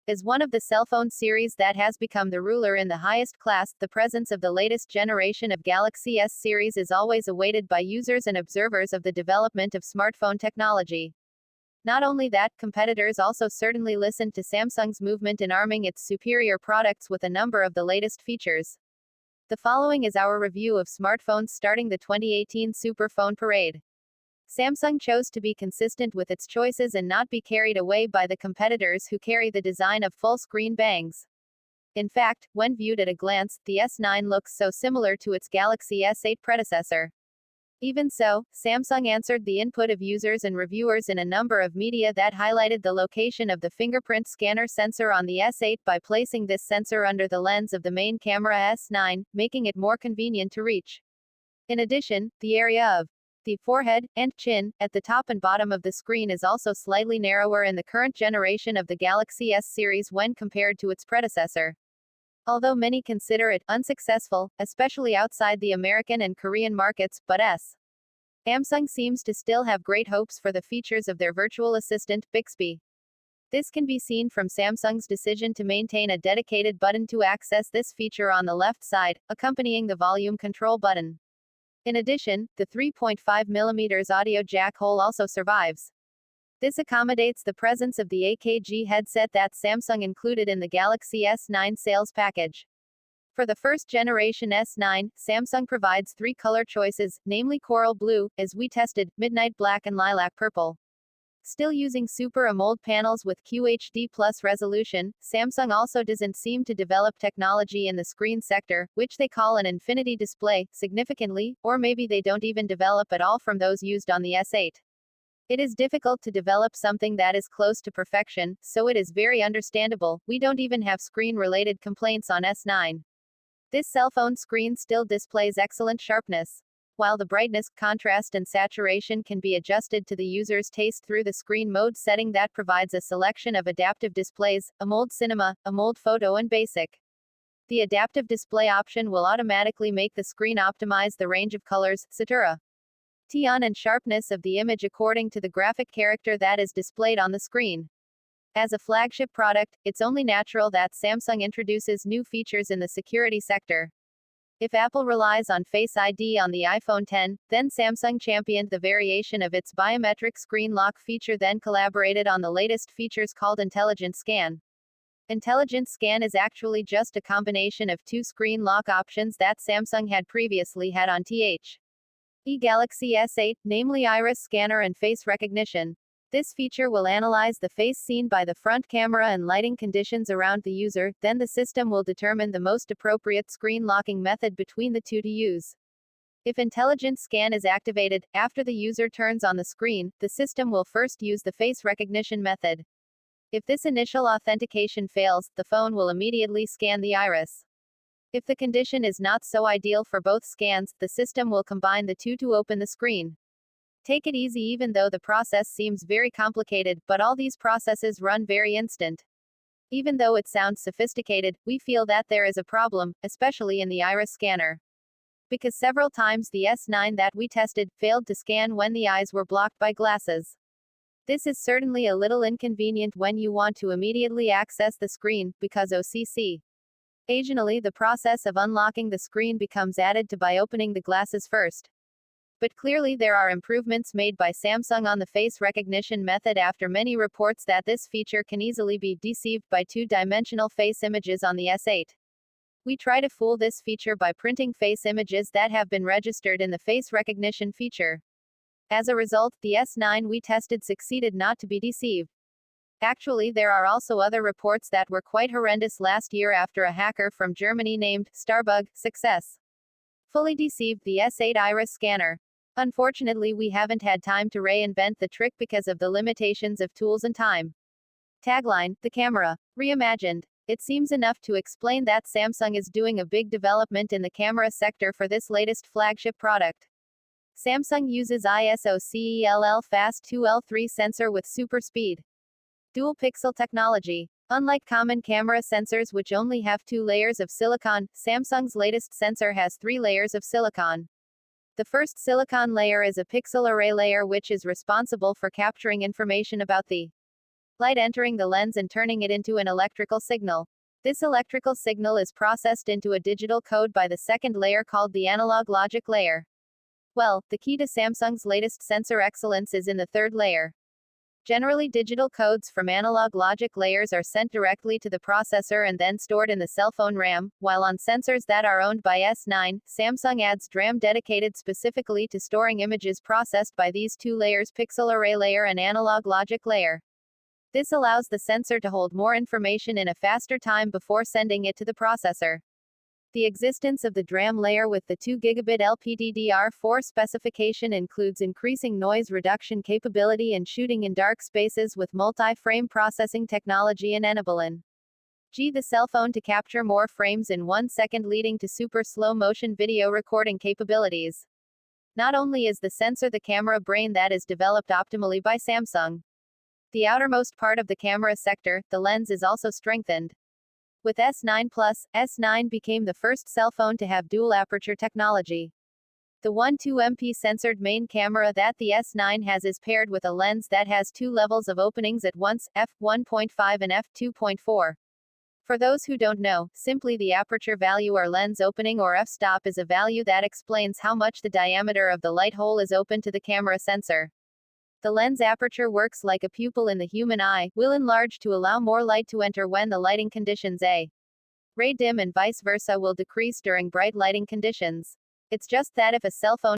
As one of the cell phone series that has become the ruler in the highest class, the presence of the latest generation of Galaxy S series is always awaited by users and observers of the development of smartphone technology. Not only that, competitors also certainly listened to Samsung's movement in arming its superior products with a number of the latest features. The following is our review of smartphones starting the 2018 Super Phone Parade. Samsung chose to be consistent with its choices and not be carried away by the competitors who carry the design of full-screen bangs. In fact, when viewed at a glance, the S9 looks so similar to its Galaxy S8 predecessor. Even so, Samsung answered the input of users and reviewers in a number of media that highlighted the location of the fingerprint scanner sensor on the S8 by placing this sensor under the lens of the main camera S9, making it more convenient to reach. In addition, the area of the forehead and chin at the top and bottom of the screen is also slightly narrower in the current generation of the Galaxy S series when compared to its predecessor. Although many consider it unsuccessful, especially outside the American and Korean markets, but Samsung seems to still have great hopes for the features of their virtual assistant, Bixby. This can be seen from Samsung's decision to maintain a dedicated button to access this feature on the left side, accompanying the volume control button. In addition, the 3.5mm audio jack hole also survives. This accommodates the presence of the AKG headset that Samsung included in the Galaxy S9 sales package. For the first generation S9, Samsung provides three color choices, namely coral blue, as we tested, midnight black and lilac purple. Still using Super AMOLED panels with QHD+ resolution, Samsung also doesn't seem to develop technology in the screen sector, which they call an infinity display, significantly, or maybe they don't even develop at all from those used on the S8. It is difficult to develop something that is close to perfection, so it is very understandable we don't even have screen-related complaints on S9. This cell phone screen still displays excellent sharpness. While the brightness, contrast and saturation can be adjusted to the user's taste through the screen mode setting that provides a selection of adaptive displays, AMOLED Cinema, AMOLED Photo and Basic. The adaptive display option will automatically make the screen optimize the range of colors, etc. Tone and sharpness of the image according to the graphic character that is displayed on the screen. As a flagship product, it's only natural that Samsung introduces new features in the security sector. If Apple relies on Face ID on the iPhone X, then Samsung championed the variation of its biometric screen lock feature, then collaborated on the latest features called Intelligent Scan. Intelligent Scan is actually just a combination of two screen lock options that Samsung had previously had on its Galaxy S8, namely iris scanner and face recognition. This feature will analyze the face seen by the front camera and lighting conditions around the user, then the system will determine the most appropriate screen locking method between the two to use. If Intelligent Scan is activated, after the user turns on the screen, the system will first use the face recognition method. If this initial authentication fails, the phone will immediately scan the iris. If the condition is not so ideal for both scans, the system will combine the two to open the screen. Take it easy, even though the process seems very complicated, but all these processes run very instant. Even though it sounds sophisticated, we feel that there is a problem, especially in the iris scanner. Because several times the S9 that we tested failed to scan when the eyes were blocked by glasses. This is certainly a little inconvenient when you want to immediately access the screen, because OCC. Occasionally the process of unlocking the screen becomes added to by opening the glasses first. But clearly there are improvements made by Samsung on the face recognition method after many reports that this feature can easily be deceived by two-dimensional face images on the S8. We try to fool this feature by printing face images that have been registered in the face recognition feature. As a result, the S9 we tested succeeded not to be deceived. Actually, there are also other reports that were quite horrendous last year after a hacker from Germany named Starbug success fully deceived the S8 iris scanner. Unfortunately, we haven't had time to reinvent the trick because of the limitations of tools and time. Tagline: the camera reimagined. It seems enough to explain that Samsung is doing a big development in the camera sector for this latest flagship product. Samsung uses ISO CELL Fast 2L3 sensor with super speed dual pixel technology. Unlike common camera sensors which only have 2 layers of silicon, Samsung's latest sensor has 3 layers of silicon. The first silicon layer is a pixel array layer which is responsible for capturing information about the light entering the lens and turning it into an electrical signal. This electrical signal is processed into a digital code by the second layer called the analog logic layer. Well, the key to Samsung's latest sensor excellence is in the third layer. Generally, digital codes from analog logic layers are sent directly to the processor and then stored in the cell phone RAM, while on sensors that are owned by S9, Samsung adds DRAM dedicated specifically to storing images processed by these two layers: pixel array layer and analog logic layer. This allows the sensor to hold more information in a faster time before sending it to the processor. The existence of the DRAM layer with the 2 gigabit LPDDR4 specification includes increasing noise reduction capability and shooting in dark spaces with multi-frame processing technology and enabling the cell phone to capture more frames in 1 second, leading to super slow motion video recording capabilities. Not only is the sensor the camera brain that is developed optimally by Samsung, the outermost part of the camera sector, the lens, is also strengthened. With S9 Plus, S9 became the first cell phone to have dual aperture technology. The 1.2 MP sensored main camera that the S9 has is paired with a lens that has 2 levels of openings at once, f1.5 and f2.4. For those who don't know, simply the aperture value or lens opening or f-stop is a value that explains how much the diameter of the light hole is open to the camera sensor. The lens aperture works like a pupil in the human eye, will enlarge to allow more light to enter when the lighting conditions ray dim and vice versa will decrease during bright lighting conditions. It's just that if a cell phone